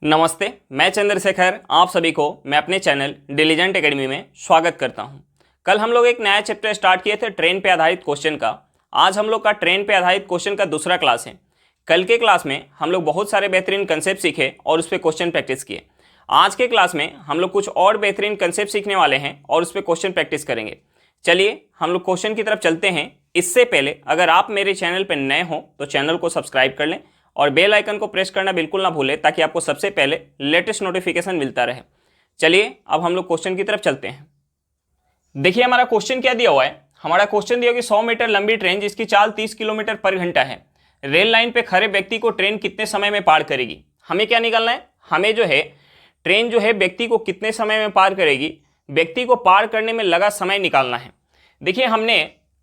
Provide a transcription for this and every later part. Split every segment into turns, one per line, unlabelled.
नमस्ते, मैं चंद्रशेखर आप सभी को मैं अपने चैनल डिलीजेंट एकेडमी में स्वागत करता हूं। कल हम लोग एक नया चैप्टर स्टार्ट किए थे ट्रेन पे आधारित क्वेश्चन का। आज हम लोग का ट्रेन पे आधारित क्वेश्चन का दूसरा क्लास है। कल के क्लास में हम लोग बहुत सारे बेहतरीन कंसेप्ट सीखे और उस पर क्वेश्चन प्रैक्टिस किए। आज के क्लास में हम लोग कुछ और बेहतरीन कंसेप्ट सीखने वाले हैं और उस पर क्वेश्चन प्रैक्टिस करेंगे। चलिए हम लोग क्वेश्चन की तरफ चलते हैं। इससे पहले अगर आप मेरे चैनल पर नए हो तो चैनल को सब्सक्राइब कर लें और बेल आइकन को प्रेस करना बिल्कुल ना भूलें ताकि आपको सबसे पहले लेटेस्ट नोटिफिकेशन मिलता रहे। चलिए अब हम लोग क्वेश्चन की तरफ चलते हैं। देखिए हमारा क्वेश्चन क्या दिया हुआ है। हमारा क्वेश्चन दिया कि 100 मीटर लंबी ट्रेन जिसकी चाल 30 किलोमीटर पर घंटा है, रेल लाइन पे खड़े व्यक्ति को ट्रेन कितने समय में पार करेगी। हमें क्या निकालना है, हमें जो है ट्रेन जो है व्यक्ति को कितने समय में पार करेगी, व्यक्ति को पार करने में लगा समय निकालना है। देखिए हमने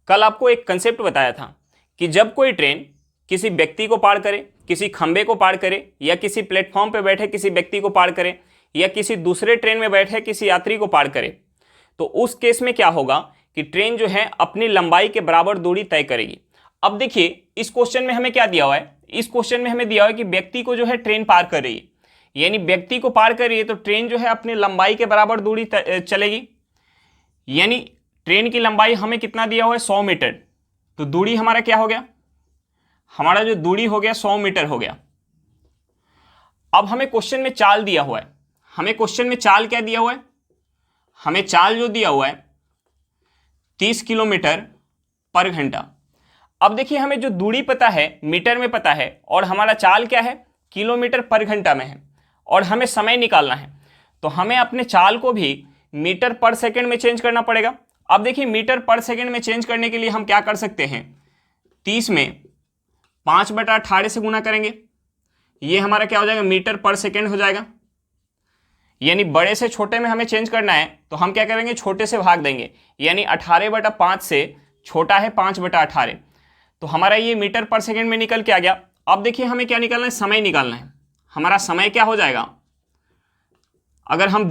कल आपको एक कंसेप्ट बताया था कि जब कोई ट्रेन किसी व्यक्ति को पार करे, किसी खंबे को पार करे, या किसी प्लेटफॉर्म पर बैठे किसी व्यक्ति को पार करे, या किसी दूसरे ट्रेन में बैठे किसी यात्री को पार करे, तो उस केस में क्या होगा कि ट्रेन जो है अपनी लंबाई के बराबर दूरी तय करेगी। अब देखिए इस क्वेश्चन में हमें क्या दिया हुआ है, इस क्वेश्चन में हमें दिया हुआ है कि व्यक्ति को जो है ट्रेन पार कर रही है, यानी व्यक्ति को पार कर रही है तो ट्रेन जो है अपनी लंबाई के बराबर दूरी चलेगी। यानी ट्रेन की लंबाई हमें कितना दिया हुआ है, 100 मीटर। तो दूरी हमारा क्या हो गया, हमारा जो दूरी हो गया 100 मीटर हो गया। अब हमें क्वेश्चन में चाल दिया हुआ है, हमें क्वेश्चन में चाल क्या दिया हुआ है, हमें चाल जो दिया हुआ है 30 किलोमीटर पर घंटा। अब देखिए हमें जो दूरी पता है मीटर में पता है और हमारा चाल क्या है, किलोमीटर पर घंटा में है, और हमें समय निकालना है। तो हमें अपने चाल को भी मीटर पर सेकेंड में चेंज करना पड़ेगा। अब देखिए मीटर पर सेकेंड में चेंज करने के लिए हम क्या कर सकते हैं, 30 में 5/18 से गुना करेंगे, ये हमारा क्या हो जाएगा, मीटर पर सेकेंड हो जाएगा। यानी बड़े से छोटे में हमें चेंज करना है तो हम क्या करेंगे, छोटे से भाग देंगे, यानी 18/5 से छोटा है 5/18, तो हमारा ये मीटर पर सेकेंड में निकल के आ गया। अब देखिए हमें क्या निकालना है, समय निकालना है। हमारा समय क्या हो जाएगा, अगर हम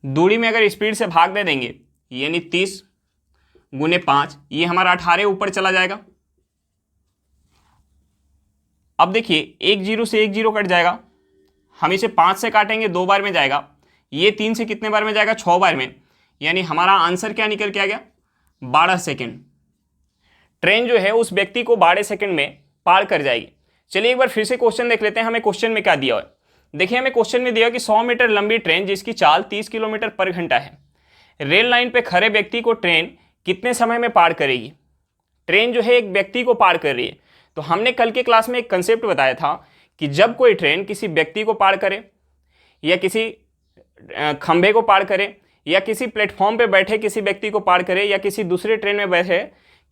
दूरी में अगर स्पीड से भाग दे देंगे, यानी 30 × 5, ये हमारा 18 ऊपर चला जाएगा। अब देखिए एक जीरो से एक जीरो कट जाएगा, हम इसे 5 से काटेंगे 2 बार में जाएगा, ये 3 से कितने बार में जाएगा, 6 बार में। यानी हमारा आंसर क्या निकल के आ गया, 12 सेकेंड। ट्रेन जो है उस व्यक्ति को 12 सेकेंड में पार कर जाएगी। चलिए एक बार फिर से क्वेश्चन देख लेते हैं, हमें क्वेश्चन में क्या दिया हुआ है। देखिए हमें क्वेश्चन में दिया कि 100 मीटर लंबी ट्रेन जिसकी चाल 30 किलोमीटर पर घंटा है, रेल लाइन पर खड़े व्यक्ति को ट्रेन कितने समय में पार करेगी। ट्रेन जो है एक व्यक्ति को पार कर रही है। तो हमने कल के क्लास में एक कंसेप्ट बताया था कि जब कोई ट्रेन किसी व्यक्ति को पार करे, या किसी खंभे को पार करे, या किसी प्लेटफॉर्म पे बैठे किसी व्यक्ति को पार करे, या किसी दूसरे ट्रेन में बैठे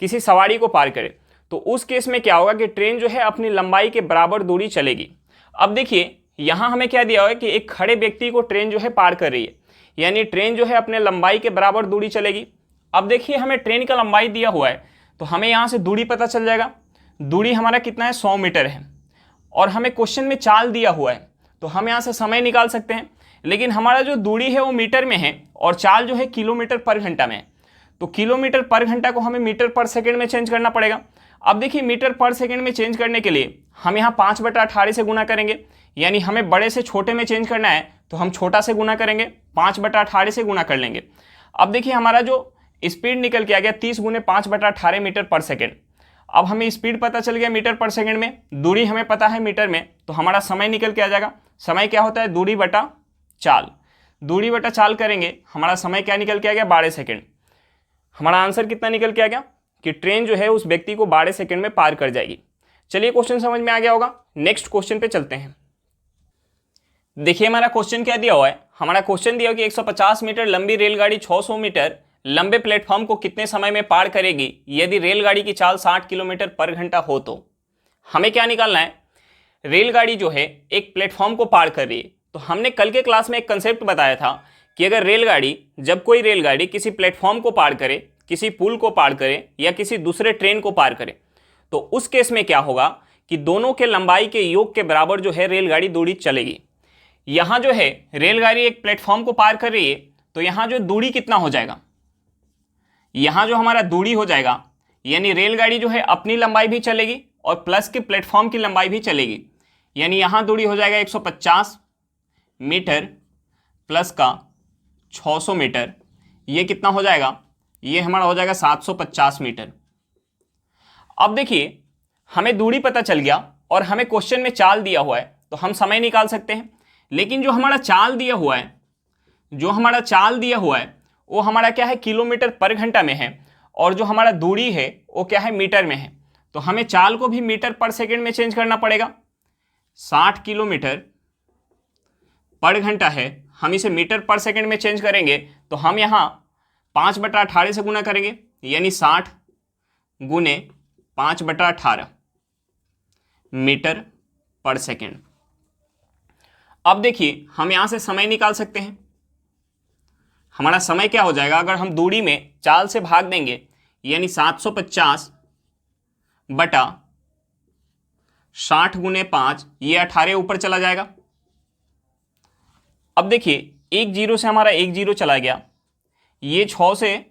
किसी सवारी को पार करे, तो उस केस में क्या होगा कि ट्रेन जो है अपनी लंबाई के बराबर दूरी चलेगी। अब देखिए यहाँ हमें क्या दिया हुआ है कि एक खड़े व्यक्ति को ट्रेन जो है पार कर रही है, यानी ट्रेन जो है अपने लंबाई के बराबर दूरी चलेगी। अब देखिए हमें ट्रेन का लंबाई दिया हुआ है तो हमें यहाँ से दूरी पता चल जाएगा। दूरी हमारा कितना है, 100 मीटर है, और हमें क्वेश्चन में चाल दिया हुआ है तो हम यहाँ से समय निकाल सकते हैं। लेकिन हमारा जो दूरी है वो मीटर में है और चाल जो है किलोमीटर पर घंटा में है, तो किलोमीटर पर घंटा को हमें मीटर पर सेकेंड में चेंज करना पड़ेगा। अब देखिए मीटर पर सेकेंड में चेंज करने के लिए हम यहाँ 5/18 से गुना करेंगे, यानी हमें बड़े से छोटे में चेंज करना है तो हम छोटा से गुना करेंगे, 5/18 से गुना कर लेंगे। अब देखिए हमारा जो स्पीड निकल के आ गया 30 × 5/18 मीटर पर सेकेंड। अब हमें स्पीड पता चल गया मीटर पर सेकंड में, दूरी हमें पता है मीटर में, तो हमारा समय निकल के आ जाएगा। समय क्या होता है, दूरी बटा चाल। दूरी बटा चाल करेंगे, हमारा समय क्या निकल के आ गया, 12 सेकंड। हमारा आंसर कितना निकल के आ गया कि ट्रेन जो है उस व्यक्ति को 12 सेकंड में पार कर जाएगी। चलिए क्वेश्चन समझ में आ गया होगा, नेक्स्ट क्वेश्चन पे चलते हैं। देखिए हमारा क्वेश्चन क्या दिया हुआ है, हमारा क्वेश्चन दिया कि 150 मीटर लंबी रेलगाड़ी 600 मीटर लंबे प्लेटफॉर्म को कितने समय में पार करेगी यदि रेलगाड़ी की चाल 60 किलोमीटर पर घंटा हो। तो हमें क्या निकालना है, रेलगाड़ी जो है एक प्लेटफॉर्म को पार कर रही है। तो हमने कल के क्लास में एक कंसेप्ट बताया था कि अगर जब कोई रेलगाड़ी किसी प्लेटफॉर्म को पार करे, किसी पुल को पार करे, या किसी दूसरे ट्रेन को पार करे, तो उस केस में क्या होगा कि दोनों के लंबाई के योग के बराबर जो है रेलगाड़ी दूरी चलेगी। यहाँ जो है रेलगाड़ी एक प्लेटफॉर्म को पार कर रही है, तो यहाँ जो दूरी कितना हो जाएगा, यहाँ जो हमारा दूरी हो जाएगा, यानी रेलगाड़ी जो है अपनी लंबाई भी चलेगी और प्लस के प्लेटफॉर्म की लंबाई भी चलेगी। यानी यहाँ दूरी हो जाएगा 150 मीटर प्लस का 600 मीटर, ये कितना हो जाएगा, ये हमारा हो जाएगा 750 मीटर। अब देखिए हमें दूरी पता चल गया और हमें क्वेश्चन में चाल दिया हुआ है, तो हम समय निकाल सकते हैं। लेकिन जो हमारा चाल दिया हुआ है, वो हमारा क्या है, किलोमीटर पर घंटा में है, और जो हमारा दूरी है वो क्या है, मीटर में है। तो हमें चाल को भी मीटर पर सेकंड में चेंज करना पड़ेगा। 60 किलोमीटर पर घंटा है, हम इसे मीटर पर सेकंड में चेंज करेंगे तो हम यहाँ 5/18 से गुना करेंगे, यानी 60 गुने 5/18 मीटर पर सेकंड। अब देखिए हम यहां से समय निकाल सकते हैं। हमारा समय क्या हो जाएगा, अगर हम दूरी में चाल से भाग देंगे, यानी 750 बटा 60 गुने 5, ये 18 ऊपर चला जाएगा। अब देखिए एक जीरो से हमारा एक जीरो चला गया, ये 6 से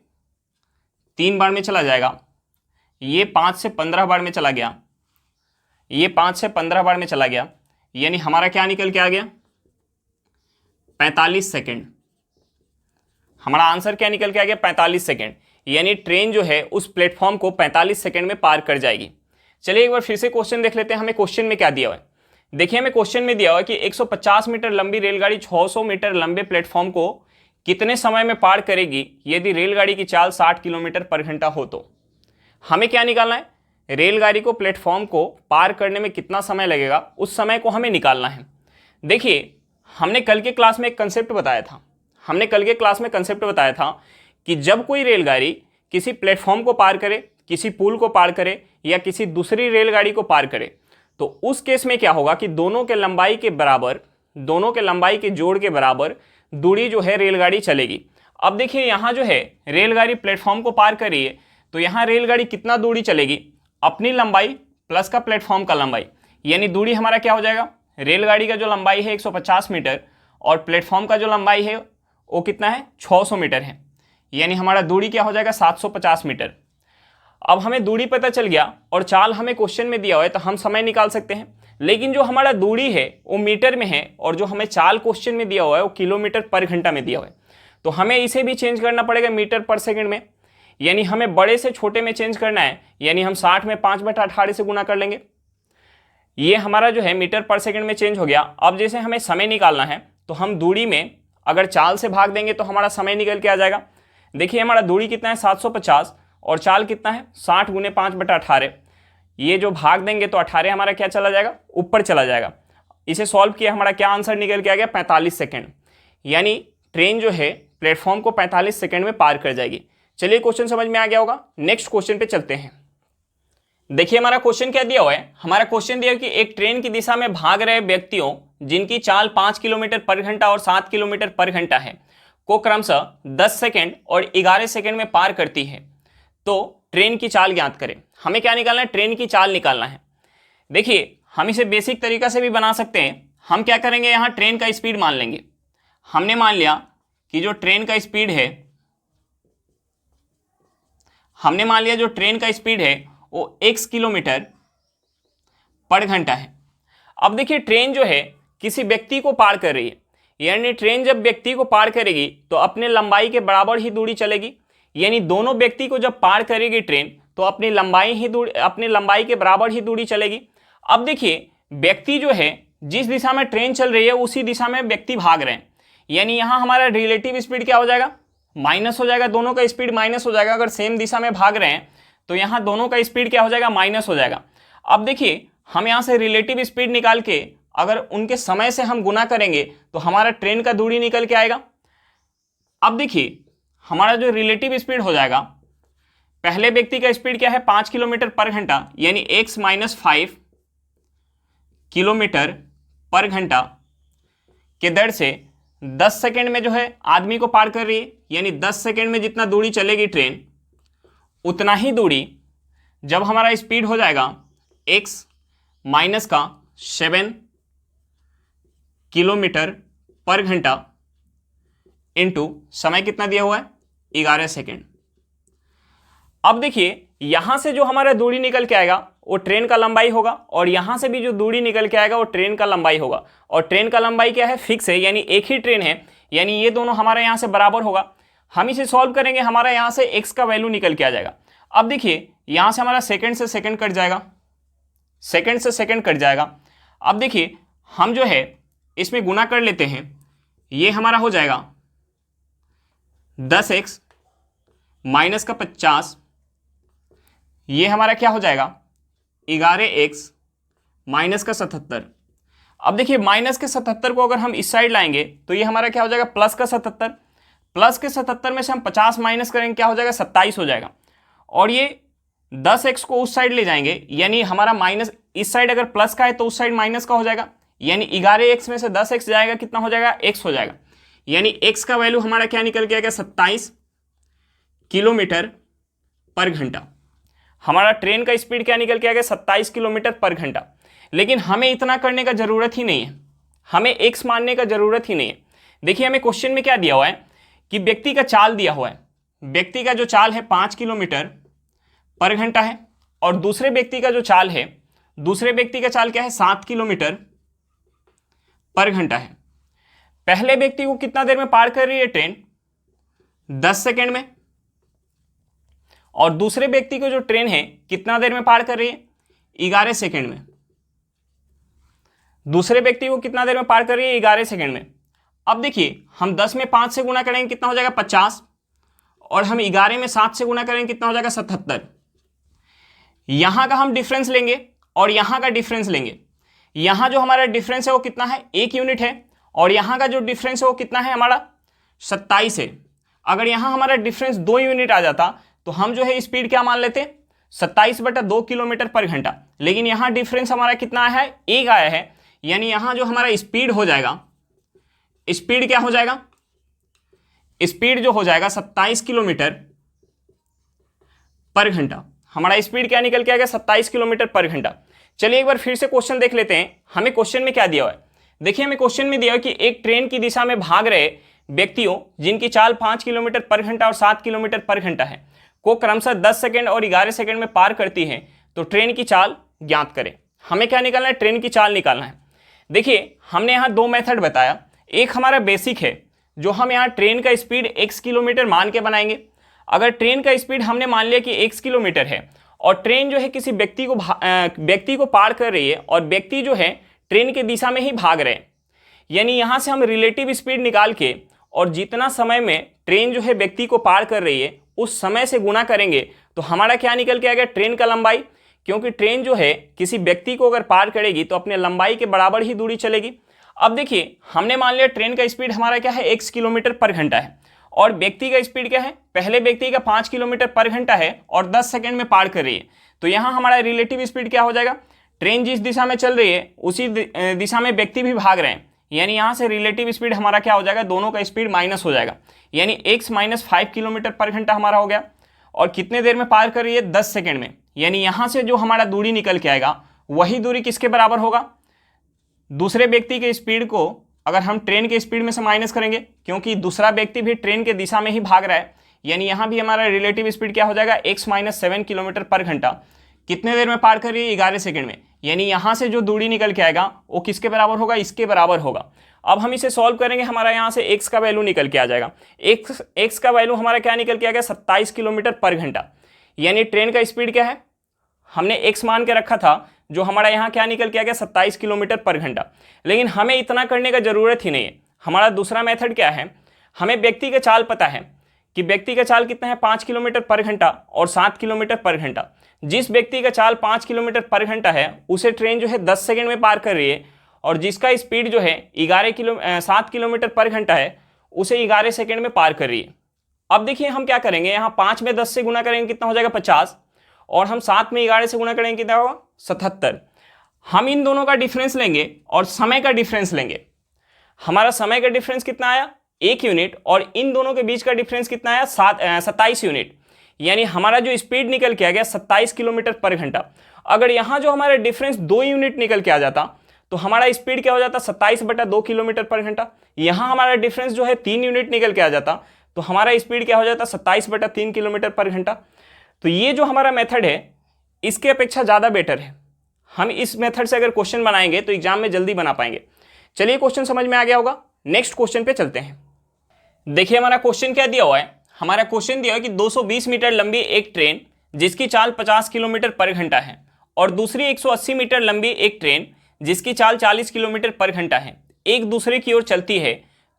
3 बार में चला जाएगा, ये 5 से 15 बार में चला गया, ये 5 से 15 बार में चला गया, यानी हमारा क्या निकल के आ गया, 45 सेकेंड। हमारा आंसर क्या निकल के आ गया, 45 सेकेंड। यानी ट्रेन जो है उस प्लेटफॉर्म को 45 सेकेंड में पार कर जाएगी। चलिए एक बार फिर से क्वेश्चन देख लेते हैं, हमें क्वेश्चन में क्या दिया हुआ है। देखिए हमें क्वेश्चन में दिया हुआ है कि 150 मीटर लंबी रेलगाड़ी 600 मीटर लंबे प्लेटफॉर्म को कितने समय में पार करेगी यदि रेलगाड़ी की चाल 60 किलोमीटर पर घंटा हो। तो हमें क्या निकालना है, रेलगाड़ी को प्लेटफॉर्म को पार करने में कितना समय लगेगा, उस समय को हमें निकालना है। देखिए हमने कल के क्लास में एक कंसेप्ट बताया था, कि जब कोई रेलगाड़ी किसी प्लेटफॉर्म को पार करे, किसी पुल को पार करे या किसी दूसरी रेलगाड़ी को पार करे, तो उस केस में क्या होगा कि दोनों के लंबाई के जोड़ के बराबर दूरी जो है रेलगाड़ी चलेगी। अब देखिए यहाँ जो है रेलगाड़ी प्लेटफॉर्म को पार कर रही है, तो यहाँ रेलगाड़ी कितना दूरी चलेगी, अपनी लंबाई प्लस का प्लेटफॉर्म का लंबाई, यानी दूरी हमारा क्या हो जाएगा, रेलगाड़ी का जो लंबाई है 150 मीटर और प्लेटफॉर्म का जो लंबाई है वो कितना है, 600 मीटर है, यानी हमारा दूरी क्या हो जाएगा, 750 मीटर। अब हमें दूरी पता चल गया और चाल हमें क्वेश्चन में दिया हुआ है, तो हम समय निकाल सकते हैं। लेकिन जो हमारा दूरी है वो मीटर में है और जो हमें चाल क्वेश्चन में दिया हुआ है वो किलोमीटर पर घंटा में दिया हुआ है, तो हमें इसे भी चेंज करना पड़ेगा मीटर पर सेकंड में, यानी हमें बड़े से छोटे में चेंज करना है, यानी हम 60 में 5/18 से गुना कर लेंगे। ये हमारा जो है मीटर पर सेकंड में चेंज हो गया। अब जैसे हमें समय निकालना है, तो हम दूरी में अगर चाल से भाग देंगे तो हमारा समय निकल के आ जाएगा। देखिए हमारा दूरी कितना है, 750, और चाल कितना है, 60 गुने 5/18। ये जो भाग देंगे तो 18 हमारा क्या चला जाएगा, ऊपर चला जाएगा। इसे सॉल्व किया, हमारा क्या आंसर निकल के आ गया, 45 सेकेंड। यानी ट्रेन जो है प्लेटफॉर्म को 45 सेकेंड में पार कर जाएगी। चलिए क्वेश्चन समझ में आ गया होगा, नेक्स्ट क्वेश्चन पे चलते हैं। देखिए हमारा क्वेश्चन क्या दिया हुआ है, हमारा क्वेश्चन दिया है कि एक ट्रेन की दिशा में भाग रहे व्यक्तियों जिनकी चाल 5 किलोमीटर पर घंटा और 7 किलोमीटर पर घंटा है को क्रमशः 10 सेकेंड और 11 सेकेंड में पार करती है, तो ट्रेन की चाल ज्ञात करें। हमें क्या निकालना है, ट्रेन की चाल निकालना है। देखिए हम इसे बेसिक तरीका से भी बना सकते हैं। हम क्या करेंगे, यहाँ ट्रेन का स्पीड मान लेंगे। हमने मान लिया कि जो ट्रेन का स्पीड है, वो x किलोमीटर पर घंटा है। अब देखिए ट्रेन जो है किसी व्यक्ति को पार कर रही है, यानी ट्रेन जब व्यक्ति को पार करेगी तो अपने लंबाई के बराबर ही दूरी चलेगी, यानी दोनों व्यक्ति को जब पार करेगी ट्रेन तो अपनी लंबाई के बराबर ही दूरी चलेगी। अब देखिए व्यक्ति जो है जिस दिशा में ट्रेन चल रही है उसी दिशा में व्यक्ति भाग रहे हैं, यानी यहाँ हमारा रिलेटिव स्पीड क्या हो जाएगा, माइनस हो जाएगा, दोनों का स्पीड माइनस हो जाएगा। अगर सेम दिशा में भाग रहे हैं तो यहाँ दोनों का स्पीड क्या हो जाएगा, माइनस हो जाएगा। अब देखिए हम यहाँ से रिलेटिव स्पीड निकाल के अगर उनके समय से हम गुना करेंगे तो हमारा ट्रेन का दूरी निकल के आएगा। अब देखिए हमारा जो रिलेटिव स्पीड हो जाएगा, पहले व्यक्ति का स्पीड क्या है, 5 किलोमीटर पर घंटा, यानी x - 5 किलोमीटर पर घंटा के दर से 10 सेकेंड में जो है आदमी को पार कर रही है, यानी 10 सेकेंड में जितना दूरी चलेगी ट्रेन उतना ही दूरी जब हमारा स्पीड हो जाएगा x - 7 किलोमीटर पर घंटा इंटू समय कितना दिया हुआ है, 11 सेकेंड। अब देखिए यहां से जो हमारा दूरी निकल के आएगा वो ट्रेन का लंबाई होगा, और यहाँ से भी जो दूरी निकल के आएगा वो ट्रेन का लंबाई होगा। और ट्रेन का लंबाई क्या है, फिक्स है, यानी एक ही ट्रेन है, यानी ये दोनों हमारे यहाँ से बराबर होगा। हम इसे सॉल्व करेंगे, हमारा यहाँ से x का वैल्यू निकल के आ जाएगा। अब देखिए यहाँ से हमारा सेकंड से सेकंड कट जाएगा, सेकंड से सेकंड कट जाएगा। अब देखिए हम जो है इसमें गुना कर लेते हैं, ये हमारा हो जाएगा 10x माइनस का 50, ये हमारा क्या हो जाएगा 11x माइनस का 77। अब देखिए माइनस के 77 को अगर हम इस साइड लाएंगे तो ये हमारा क्या हो जाएगा प्लस का 77। प्लस के 77 में से हम 50 माइनस करेंगे, क्या हो जाएगा 27 हो जाएगा। और ये 10x को उस साइड ले जाएंगे, यानी हमारा माइनस इस साइड अगर प्लस का है तो उस साइड माइनस का हो जाएगा, यानी 11x में से 10x जाएगा, कितना हो जाएगा x हो जाएगा। यानी x का वैल्यू हमारा क्या निकल के आएगा 27 किलोमीटर पर घंटा। हमारा ट्रेन का स्पीड क्या निकल के आएगा 27 किलोमीटर पर घंटा। लेकिन हमें इतना करने का जरूरत ही नहीं है, हमें x मानने का जरूरत ही नहीं है। देखिए हमें क्वेश्चन में क्या दिया हुआ है कि व्यक्ति का चाल दिया हुआ है, व्यक्ति का जो चाल है 5 किलोमीटर पर घंटा है, और दूसरे व्यक्ति का जो चाल है, दूसरे व्यक्ति का चाल क्या है 7 किलोमीटर पर घंटा है। पहले व्यक्ति को कितना देर में पार कर रही है ट्रेन 10 सेकेंड में, और दूसरे व्यक्ति को जो ट्रेन है कितना देर में पार कर रही है 11 सेकेंड में। दूसरे व्यक्ति को कितना देर में पार कर रही है 11 सेकेंड में। अब देखिए हम 10 में 5 से गुना करेंगे कितना हो जाएगा 50, और हम 11 में 7 से गुना करेंगे कितना हो जाएगा 77। यहां का हम डिफरेंस लेंगे और यहां का डिफरेंस लेंगे। यहां जो हमारा डिफरेंस है वो कितना है 1 यूनिट है, और यहां का जो डिफरेंस है वो कितना है हमारा 27 है। अगर यहां हमारा डिफरेंस 2 यूनिट आ जाता तो हम जो है स्पीड क्या मान लेते 27/2 किलोमीटर पर घंटा। लेकिन यहां डिफरेंस हमारा कितना है 1 आया है, यानी यहां जो हमारा स्पीड हो जाएगा, स्पीड क्या हो जाएगा, स्पीड जो हो जाएगा 27 किलोमीटर पर घंटा। हमारा स्पीड क्या निकल के आएगा 27 किलोमीटर पर घंटा। चलिए एक बार फिर से क्वेश्चन देख लेते हैं, हमें क्वेश्चन में क्या दिया हुआ है। देखिए हमें क्वेश्चन में दिया है कि एक ट्रेन की दिशा में भाग रहे व्यक्तियों जिनकी चाल 5 किलोमीटर पर घंटा और 7 किलोमीटर पर घंटा है को क्रमशः 10 सेकंड और 11 सेकंड में पार करती है, तो ट्रेन की चाल ज्ञात करें। हमें क्या निकालना है, ट्रेन की चाल निकालना है। देखिए हमने यहाँ 2 मेथड बताया, एक हमारा बेसिक है जो हम यहाँ ट्रेन का स्पीड x किलोमीटर मान के बनाएंगे। अगर ट्रेन का स्पीड हमने मान लिया कि x किलोमीटर है और ट्रेन जो है किसी व्यक्ति को पार कर रही है और व्यक्ति जो है ट्रेन के दिशा में ही भाग रहे हैं, यानी यहाँ से हम रिलेटिव स्पीड निकाल के और जितना समय में ट्रेन जो है व्यक्ति को पार कर रही है उस समय से गुना करेंगे तो हमारा क्या निकल के आएगा ट्रेन का लंबाई। क्योंकि ट्रेन जो है किसी व्यक्ति को अगर पार करेगी तो अपने लंबाई के बराबर ही दूरी चलेगी। अब देखिए हमने मान लिया ट्रेन का स्पीड हमारा क्या है x किलोमीटर पर घंटा है, और व्यक्ति का स्पीड क्या है, पहले व्यक्ति का 5 किलोमीटर पर घंटा है और 10 सेकंड में पार कर रही है। तो यहाँ हमारा रिलेटिव स्पीड क्या हो जाएगा, ट्रेन जिस दिशा में चल रही है उसी दिशा में व्यक्ति भी भाग रहे हैं, यानी यहाँ से रिलेटिव स्पीड हमारा क्या हो जाएगा, दोनों का स्पीड माइनस हो जाएगा, यानी x माइनस 5 किलोमीटर पर घंटा हमारा हो गया। और कितने देर में पार कर रही है 10 सेकंड में, यानी यहाँ से जो हमारा दूरी निकल के आएगा वही दूरी किसके बराबर होगा, दूसरे व्यक्ति के स्पीड को अगर हम ट्रेन के स्पीड में से माइनस करेंगे, क्योंकि दूसरा व्यक्ति भी ट्रेन के दिशा में ही भाग रहा है, यानी यहाँ भी हमारा रिलेटिव स्पीड क्या हो जाएगा x माइनस 7 किलोमीटर पर घंटा। कितने देर में पार कर रही है 11 सेकंड में, यानी यहाँ से जो दूरी निकल के आएगा वो किसके बराबर होगा, इसके बराबर होगा। अब हम इसे सॉल्व करेंगे, हमारा यहाँ से x का वैल्यू निकल के आ जाएगा। x का वैल्यू हमारा क्या निकल के आ गया 27 किलोमीटर पर घंटा, यानी ट्रेन का स्पीड क्या है, हमने x मान के रखा था, जो हमारा यहाँ क्या निकल के आ गया 27 किलोमीटर पर घंटा। लेकिन हमें इतना करने का जरूरत ही नहीं है। हमारा दूसरा मेथड क्या है, हमें व्यक्ति का चाल पता है कि व्यक्ति का चाल कितना है 5 किलोमीटर पर घंटा और 7 किलोमीटर पर घंटा। जिस व्यक्ति का चाल 5 किलोमीटर पर घंटा है उसे ट्रेन जो है 10 सेकंड में पार कर रही है, और जिसका स्पीड जो है 7 किलोमीटर पर घंटा है उसे 11 सेकंड में पार कर रही है। अब देखिए हम क्या करेंगे, यहाँ 5 में 10 से गुना करेंगे कितना हो जाएगा 50, और हम 7 में 11 से गुना करेंगे कितना होगा 77। हम इन दोनों का डिफरेंस लेंगे और समय का डिफरेंस लेंगे। हमारा समय का डिफरेंस कितना आया 1 यूनिट, और इन दोनों के बीच का डिफरेंस कितना आया 27 यूनिट, यानी हमारा जो स्पीड निकल के आ गया 27 किलोमीटर पर घंटा। अगर यहाँ जो हमारा डिफरेंस 2 यूनिट निकल के आ जाता तो हमारा स्पीड क्या हो जाता 27/2 किलोमीटर पर घंटा। यहाँ हमारा डिफरेंस जो है 3 यूनिट निकल के आ जाता तो हमारा स्पीड क्या हो जाता 27/3 किलोमीटर पर घंटा। तो ये जो हमारा मेथड है इसके अपेक्षा ज़्यादा बेटर है। हम इस मेथड से अगर क्वेश्चन बनाएंगे तो एग्जाम में जल्दी बना पाएंगे। चलिए क्वेश्चन समझ में आ गया होगा, नेक्स्ट क्वेश्चन पे चलते हैं। देखिए हमारा क्वेश्चन क्या दिया हुआ है। हमारा क्वेश्चन दिया हुआ है कि 220 मीटर लंबी एक ट्रेन जिसकी चाल 50 किलोमीटर पर घंटा है और दूसरी 180 मीटर लंबी एक ट्रेन जिसकी चाल 40 किलोमीटर पर घंटा है, एक दूसरे की ओर चलती है,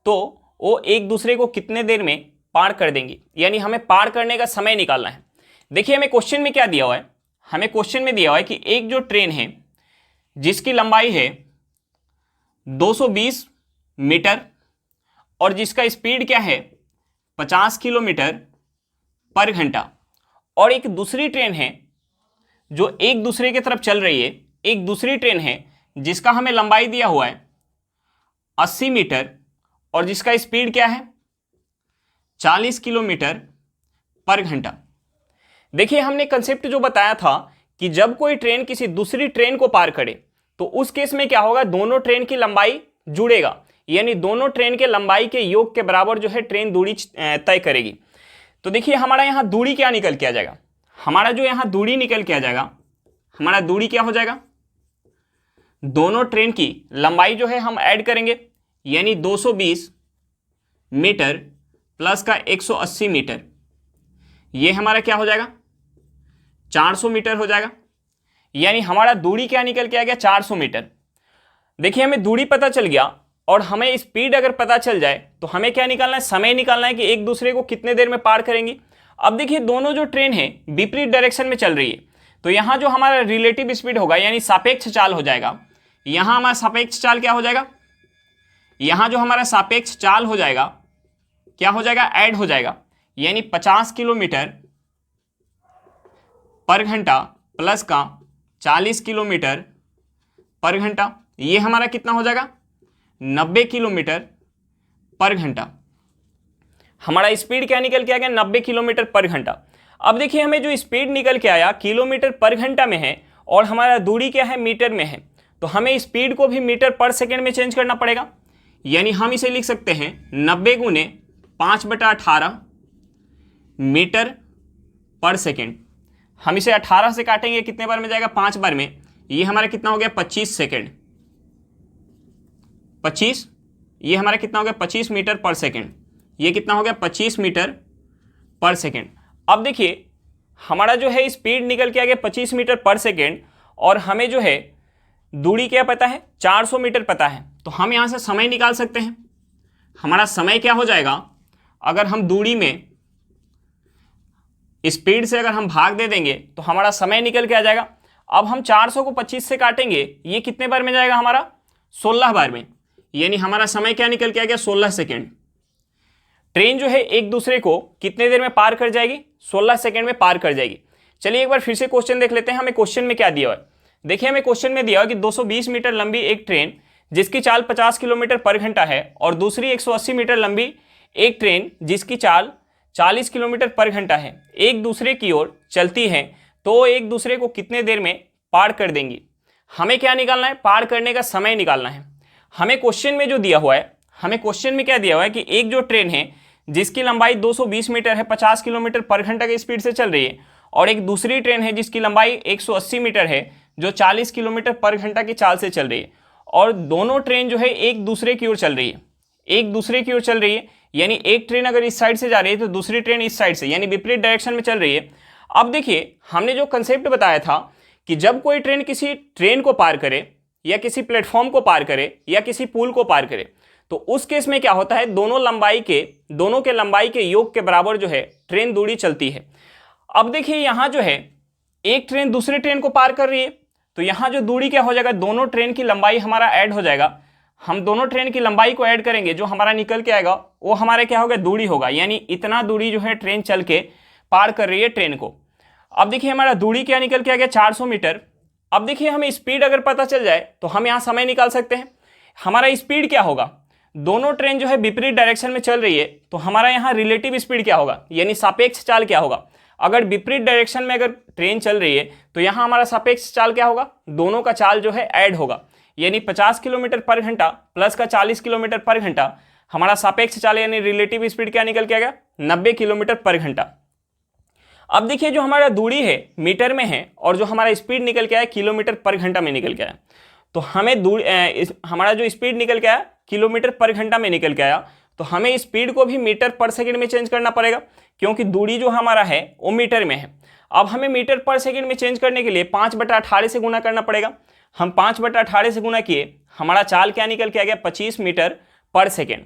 तो वो एक दूसरे को कितने देर में पार कर देंगी, यानी हमें पार करने का समय निकालना है। देखिए हमें क्वेश्चन में क्या दिया हुआ है। हमें क्वेश्चन में दिया हुआ है कि एक जो ट्रेन है जिसकी लंबाई है 220 मीटर और जिसका स्पीड क्या है 50 किलोमीटर पर घंटा, और एक दूसरी ट्रेन है जो एक दूसरे की तरफ चल रही है, एक दूसरी ट्रेन है जिसका हमें लंबाई दिया हुआ है 80 मीटर और जिसका स्पीड क्या है 40 किलोमीटर पर घंटा। देखिए हमने कंसेप्ट जो बताया था कि जब कोई ट्रेन किसी दूसरी ट्रेन को पार करे तो उस केस में क्या होगा, दोनों ट्रेन की लंबाई जुड़ेगा, यानी दोनों ट्रेन के लंबाई के योग के बराबर जो है ट्रेन दूरी तय करेगी। तो देखिए हमारा यहाँ दूरी क्या निकल के आ जाएगा, हमारा जो यहाँ दूरी निकल के आ जाएगा, हमारा दूरी क्या हो जाएगा, दोनों ट्रेन की लंबाई जो है हम ऐड करेंगे, यानी 220 मीटर प्लस का 180 मीटर, ये हमारा क्या हो जाएगा 400 मीटर हो जाएगा, यानी हमारा दूरी क्या निकल के आ गया 400 मीटर। देखिए हमें दूरी पता चल गया और हमें स्पीड अगर पता चल जाए तो हमें क्या निकालना है, समय निकालना है कि एक दूसरे को कितने देर में पार करेंगी। अब देखिए दोनों जो ट्रेन है विपरीत डायरेक्शन में चल रही है, तो यहाँ जो हमारा रिलेटिव स्पीड होगा यानी सापेक्ष चाल हो जाएगा, यहाँ हमारा सापेक्ष चाल क्या हो जाएगा, यहाँ जो हमारा सापेक्ष चाल हो जाएगा क्या हो जाएगा, ऐड हो जाएगा, यानी 50 किलोमीटर पर घंटा प्लस का 40 किलोमीटर पर घंटा, ये हमारा कितना हो जाएगा 90 किलोमीटर पर घंटा। हमारा स्पीड क्या निकल के आ गया 90 किलोमीटर पर घंटा। अब देखिए हमें जो स्पीड निकल के आया किलोमीटर पर घंटा में है और हमारा दूरी क्या है मीटर में है, तो हमें स्पीड को भी मीटर पर सेकेंड में चेंज करना पड़ेगा, यानी हम इसे लिख सकते हैं 90 गुने 5/18 मीटर पर सेकेंड। हम इसे 18 से काटेंगे कितने बार में जाएगा 5 बार में, ये हमारा कितना हो गया 25 सेकेंड, 25, ये हमारा कितना हो गया 25 मीटर पर सेकेंड, ये कितना हो गया 25 मीटर पर सेकेंड। अब देखिए हमारा जो है स्पीड निकल के आ गया 25 मीटर पर सेकेंड और हमें जो है दूरी क्या पता है 400 मीटर पता है, तो हम यहाँ से समय निकाल सकते हैं। हमारा समय क्या हो जाएगा, अगर हम दूरी में स्पीड से अगर हम भाग दे देंगे तो हमारा समय निकल के आ जाएगा। अब हम 400 को 25 से काटेंगे, ये कितने बार में जाएगा हमारा 16 बार में, यानी हमारा समय क्या निकल के आ गया 16 सेकेंड। ट्रेन जो है एक दूसरे को कितने देर में पार कर जाएगी, 16 सेकेंड में पार कर जाएगी। चलिए एक बार फिर से क्वेश्चन देख लेते हैं, हमें क्वेश्चन में क्या दिया हुआ है। देखिए हमें क्वेश्चन में दिया हुआ कि 220 मीटर लंबी एक ट्रेन जिसकी चाल 50 किलोमीटर पर घंटा है और दूसरी 180 मीटर लंबी एक ट्रेन जिसकी चाल 40 किलोमीटर पर घंटा है, एक दूसरे की ओर चलती है, तो एक दूसरे को कितने देर में पार कर देंगी। हमें क्या निकालना है, पार करने का समय निकालना है। हमें क्वेश्चन में जो दिया हुआ है, हमें क्वेश्चन में क्या दिया हुआ है कि एक जो ट्रेन है जिसकी लंबाई 220 मीटर है, 50 किलोमीटर पर घंटा की स्पीड से चल रही है, और एक दूसरी ट्रेन है जिसकी लंबाई 180 मीटर है जो 40 किलोमीटर पर घंटा की चाल से चल रही है, और दोनों ट्रेन जो है एक दूसरे की ओर चल रही है, एक दूसरे की ओर चल रही है, यानी एक ट्रेन अगर इस साइड से जा रही है तो दूसरी ट्रेन इस साइड से, यानी विपरीत डायरेक्शन में चल रही है। अब देखिए हमने जो कंसेप्ट बताया था कि जब कोई ट्रेन किसी ट्रेन को पार करे या किसी प्लेटफॉर्म को पार करे या किसी पुल को पार करे, तो उस केस में क्या होता है, दोनों के लंबाई के योग के बराबर जो है ट्रेन दूरी चलती है। अब देखिए यहाँ जो है एक ट्रेन दूसरे ट्रेन को पार कर रही है, तो यहाँ जो दूरी क्या हो जाएगा, दोनों ट्रेन की लंबाई हमारा ऐड हो जाएगा। हम दोनों ट्रेन की लंबाई को ऐड करेंगे, जो हमारा निकल के आएगा वो हमारा क्या होगा, दूरी होगा, यानी इतना दूरी जो है ट्रेन चल के पार कर रही है ट्रेन को। अब देखिए हमारा दूरी क्या निकल के आ गया 400 मीटर। अब देखिए हमें स्पीड अगर पता चल जाए तो हम यहाँ समय निकाल सकते हैं। हमारा स्पीड क्या होगा, दोनों ट्रेन जो है विपरीत डायरेक्शन में चल रही है, तो हमारा यहाँ रिलेटिव स्पीड क्या होगा, यानी सापेक्ष चाल क्या होगा। अगर विपरीत डायरेक्शन में अगर ट्रेन चल रही है तो यहाँ हमारा सापेक्ष चाल क्या होगा, दोनों का चाल जो है ऐड होगा, यानी 50 किलोमीटर पर घंटा प्लस का 40 किलोमीटर पर घंटा, हमारा सापेक्ष चाल यानी रिलेटिव स्पीड क्या निकल के आ गया 90 किलोमीटर पर घंटा। अब देखिए जो हमारा दूरी है मीटर में है और जो हमारा स्पीड निकल के आया किलोमीटर पर घंटा में निकल के आया, तो हमें हमारा जो स्पीड निकल के आया किलोमीटर पर घंटा में निकल के आया, तो हमें स्पीड को भी मीटर पर सेकंड में चेंज करना पड़ेगा क्योंकि दूरी जो हमारा है वो मीटर में है। अब हमें मीटर पर सेकंड में चेंज करने के लिए 5/18 से गुना करना पड़ेगा। हम 5/18 से गुना किए, हमारा चाल क्या निकल के आ गया 25 मीटर पर सेकेंड।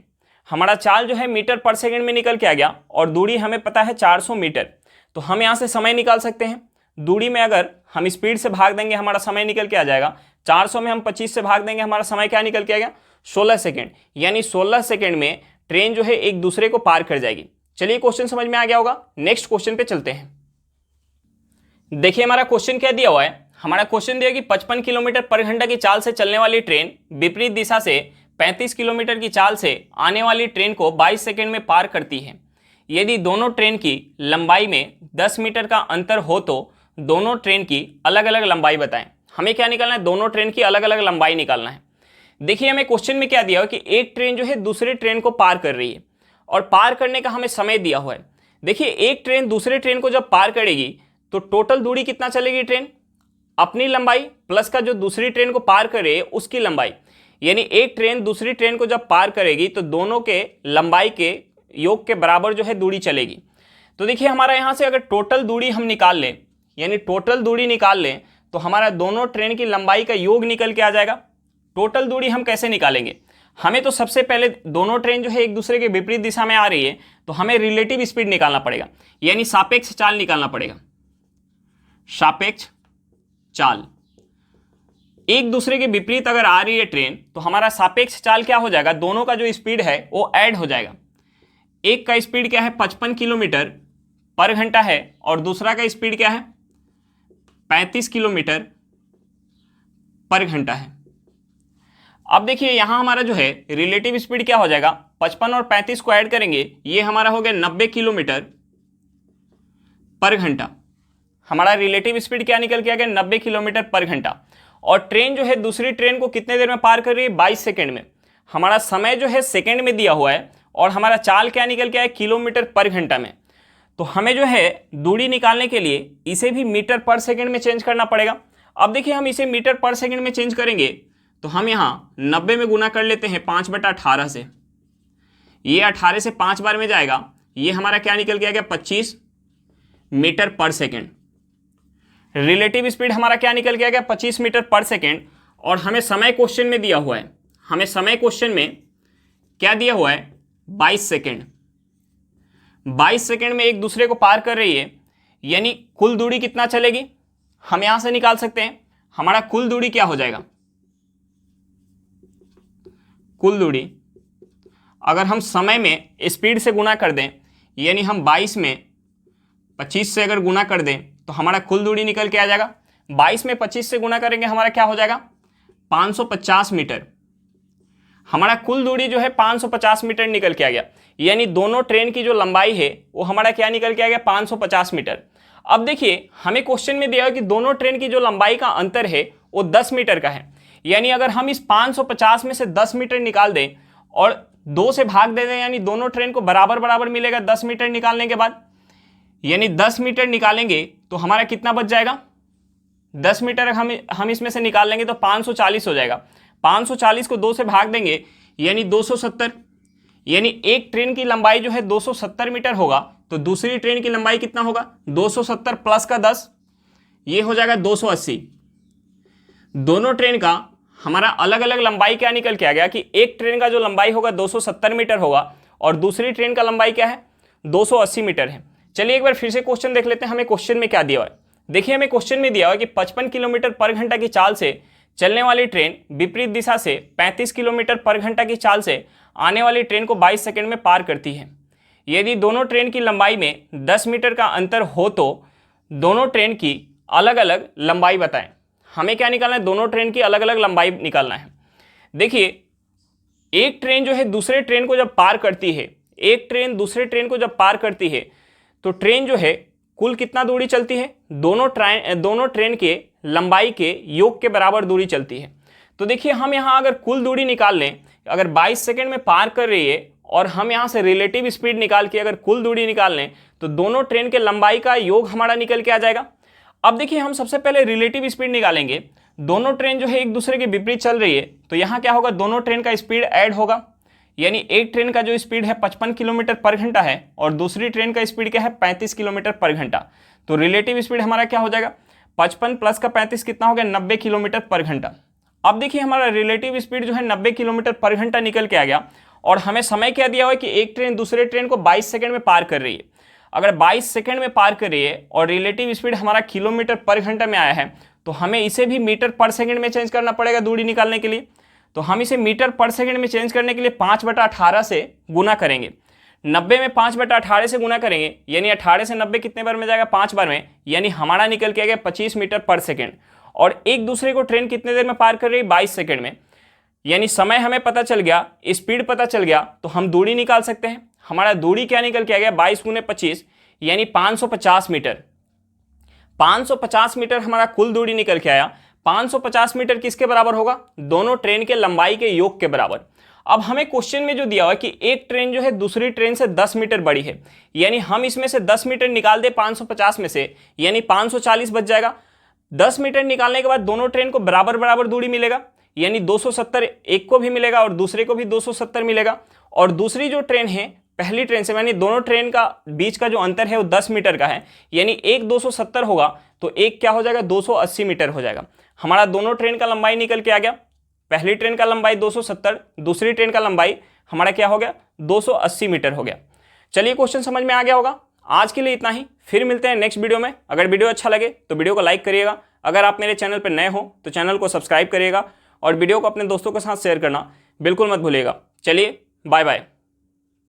हमारा चाल जो है मीटर पर सेकेंड में निकल के आ गया और दूरी हमें पता है 400 मीटर। तो हम यहाँ से समय निकाल सकते हैं। दूरी में अगर हम स्पीड से भाग देंगे हमारा समय निकल के आ जाएगा, 400 में हम 25 से भाग देंगे हमारा समय क्या निकल के आ गया 16 सेकेंड। यानी 16 सेकेंड में ट्रेन जो है एक दूसरे को पार कर जाएगी। चलिए क्वेश्चन समझ में आ गया होगा। नेक्स्ट क्वेश्चन पे चलते हैं। देखिए हमारा क्वेश्चन क्या दिया हुआ है। हमारा क्वेश्चन दिया कि 55 किलोमीटर पर घंटा की चाल से चलने वाली ट्रेन विपरीत दिशा से 35 किलोमीटर की चाल से आने वाली ट्रेन को 22 सेकेंड में पार करती है। यदि दोनों ट्रेन की लंबाई में 10 मीटर का अंतर हो तो दोनों ट्रेन की अलग अलग लंबाई बताएं। हमें क्या निकालना है, दोनों ट्रेन की अलग अलग लंबाई निकालना है। देखिए हमें क्वेश्चन में क्या दिया हुआ कि एक ट्रेन जो है दूसरे ट्रेन को पार कर रही है और पार करने का हमें समय दिया हुआ है। देखिए एक ट्रेन दूसरे ट्रेन को जब पार करेगी तो टोटल दूरी कितना चलेगी, ट्रेन अपनी लंबाई प्लस का जो दूसरी ट्रेन को पार करे उसकी लंबाई, यानी एक ट्रेन दूसरी ट्रेन को जब पार करेगी तो दोनों के लंबाई के योग के बराबर जो है दूरी चलेगी। तो देखिए हमारा यहाँ से अगर टोटल दूरी हम निकाल लें, यानी टोटल दूरी निकाल लें तो हमारा दोनों ट्रेन की लंबाई का योग निकल के आ जाएगा। टोटल दूरी हम कैसे निकालेंगे, हमें तो सबसे पहले दोनों ट्रेन जो है एक दूसरे के विपरीत दिशा में आ रही है तो हमें रिलेटिव स्पीड निकालना पड़ेगा, यानी सापेक्ष चाल निकालना पड़ेगा। सापेक्ष चाल, एक दूसरे के विपरीत अगर आ रही है ट्रेन तो हमारा सापेक्ष चाल क्या हो जाएगा, दोनों का जो स्पीड है वो ऐड हो जाएगा। एक का स्पीड क्या है 55 किलोमीटर पर घंटा है और दूसरा का स्पीड क्या है 35 किलोमीटर पर घंटा है। अब देखिए यहां हमारा जो है रिलेटिव स्पीड क्या हो जाएगा, 55 और 35 को ऐड करेंगे ये हमारा हो गया 90 किलोमीटर पर घंटा। हमारा रिलेटिव स्पीड क्या निकल के आ गया 90 किलोमीटर पर घंटा। और ट्रेन जो है दूसरी ट्रेन को कितने देर में पार कर रही है 22 सेकेंड में। हमारा समय जो है सेकेंड में दिया हुआ है और हमारा चाल क्या निकल के आया किलोमीटर पर घंटा में। तो हमें जो है दूरी निकालने के लिए इसे भी मीटर पर सेकेंड में चेंज करना पड़ेगा। अब देखिए हम इसे मीटर पर सेकेंड में चेंज करेंगे तो हम यहाँ 90 में गुना कर लेते हैं 5/18 से। ये 18 से 5 बार में जाएगा, ये हमारा क्या निकल के आ गया 25 मीटर पर सेकेंड। रिलेटिव स्पीड हमारा क्या निकल के आ गया 25 मीटर पर सेकेंड। और हमें समय क्वेश्चन में दिया हुआ है, हमें समय क्वेश्चन में क्या दिया हुआ है 22 सेकेंड। 22 सेकेंड में एक दूसरे को पार कर रही है, यानी कुल दूरी कितना चलेगी हम यहां से निकाल सकते हैं। हमारा कुल दूरी क्या हो जाएगा, कुल दूरी अगर हम समय में स्पीड से गुना कर दें, यानी हम 22 में 25 से अगर गुना कर दें तो हमारा कुल दूरी निकल के आ जाएगा। 22 में 25 से गुना करेंगे हमारा क्या हो जाएगा 550 मीटर। हमारा कुल दूरी जो है 550 मीटर निकल के आ गया, यानी दोनों ट्रेन की जो लंबाई है वो हमारा क्या निकल के आ गया 550 मीटर। अब देखिए हमें क्वेश्चन में दिया है कि दोनों ट्रेन की जो लंबाई का अंतर है वो 10 मीटर का है, यानी अगर हम इस 550 में से 10 मीटर निकाल दें और 2 से भाग दे दें, यानी दोनों ट्रेन को बराबर बराबर मिलेगा 10 मीटर निकालने के बाद। यानी 10 मीटर निकालेंगे तो हमारा कितना बच जाएगा, 10 मीटर हम इसमें से निकाल लेंगे तो 540 हो जाएगा। 540 को 2 से भाग देंगे यानी 270, यानी एक ट्रेन की लंबाई जो है 270 मीटर होगा तो दूसरी ट्रेन की लंबाई कितना होगा 270 प्लस का 10, ये हो जाएगा 280। दोनों ट्रेन का हमारा अलग अलग लंबाई क्या निकल के आ गया कि एक ट्रेन का जो लंबाई होगा 270 मीटर होगा और दूसरी ट्रेन का लंबाई क्या है 280 मीटर है। चलिए एक बार फिर से क्वेश्चन देख लेते हैं हमें क्वेश्चन में क्या दिया हुआ है। देखिए हमें क्वेश्चन में दिया हुआ है कि 55 किलोमीटर पर घंटा की चाल से चलने वाली ट्रेन विपरीत दिशा से 35 किलोमीटर पर घंटा की चाल से आने वाली ट्रेन को 22 सेकंड में पार करती है। यदि दोनों ट्रेन की लंबाई में 10 मीटर का अंतर हो तो दोनों ट्रेन की अलग अलग लंबाई बताएं। हमें क्या निकालना है, दोनों ट्रेन की अलग अलग लंबाई निकालना है। देखिए एक ट्रेन जो है दूसरे ट्रेन को जब पार करती है, एक ट्रेन दूसरे ट्रेन को जब पार करती है तो ट्रेन जो है कुल कितना दूरी चलती है, दोनों ट्रेन के लंबाई के योग के बराबर दूरी चलती है। तो देखिए हम यहाँ अगर कुल दूरी निकाल लें, अगर 22 सेकंड में पार कर रही है और हम यहाँ से रिलेटिव स्पीड निकाल के अगर कुल दूरी निकाल लें तो दोनों ट्रेन के लंबाई का योग हमारा निकल के आ जाएगा। अब देखिए हम सबसे पहले रिलेटिव स्पीड निकालेंगे। दोनों ट्रेन जो है एक दूसरे के विपरीत चल रही है, तो यहाँ क्या होगा, दोनों ट्रेन का स्पीड ऐड होगा। यानी एक ट्रेन का जो स्पीड है 55 किलोमीटर पर घंटा है और दूसरी ट्रेन का स्पीड क्या है 35 किलोमीटर पर घंटा। तो रिलेटिव स्पीड हमारा क्या हो जाएगा, 55 प्लस का 35 कितना हो गया, 90 किलोमीटर पर घंटा। अब देखिए हमारा रिलेटिव स्पीड जो है 90 किलोमीटर पर घंटा निकल के आ गया और हमें समय क्या दिया हुआ है कि एक ट्रेन दूसरे ट्रेन को 22 सेकंड में पार कर रही है। अगर 22 सेकंड में पार कर रही है और रिलेटिव स्पीड हमारा किलोमीटर पर घंटा में आया है, तो हमें इसे भी मीटर पर सेकंड में चेंज करना पड़ेगा दूरी निकालने के लिए। तो हम इसे मीटर पर सेकंड में चेंज करने के लिए 5/18 से गुना करेंगे। 90 में 5/18 से गुना करेंगे, यानी 18 से 90 कितने बार में जाएगा, 5 बार में, यानी हमारा निकल के आ गया 25 मीटर पर सेकंड। और एक दूसरे को ट्रेन कितने देर में पार कर रही है, 22 सेकंड में। यानी समय हमें पता चल गया, स्पीड पता चल गया, तो हम दूरी निकाल सकते हैं। हमारा दूरी क्या निकल के आ गया, 22 × 25 यानी 550 मीटर। 550 मीटर हमारा कुल दूरी निकल के आया। 550 मीटर किसके बराबर होगा, दोनों ट्रेन के लंबाई के योग के बराबर। अब हमें क्वेश्चन में जो दिया हुआ है कि एक ट्रेन जो है दूसरी ट्रेन से 10 मीटर बड़ी है, यानी हम इसमें से 10 मीटर निकाल दे 550 में से, यानी 540 बच जाएगा। 10 मीटर निकालने के बाद दोनों ट्रेन को बराबर बराबर दूरी मिलेगा, यानी 270 एक को भी मिलेगा और दूसरे को भी 270 मिलेगा। और दूसरी जो ट्रेन है पहली ट्रेन से, यानी दोनों ट्रेन का बीच का जो अंतर है वो 10 मीटर का है, यानी एक 270 होगा तो एक क्या हो जाएगा, 280 मीटर हो जाएगा। हमारा दोनों ट्रेन का लंबाई निकल के आ गया। पहली ट्रेन का लंबाई 270, दूसरी ट्रेन का लंबाई हमारा क्या हो गया, 280 मीटर हो गया। चलिए क्वेश्चन समझ में आ गया होगा। आज के लिए इतना ही, फिर मिलते हैं नेक्स्ट वीडियो में। अगर वीडियो अच्छा लगे तो वीडियो को लाइक करिएगा। अगर आप मेरे चैनल पर नए हो तो चैनल को सब्सक्राइब करिएगा और वीडियो को अपने दोस्तों के साथ शेयर करना बिल्कुल मत भूलिएगा। चलिए बाय बाय।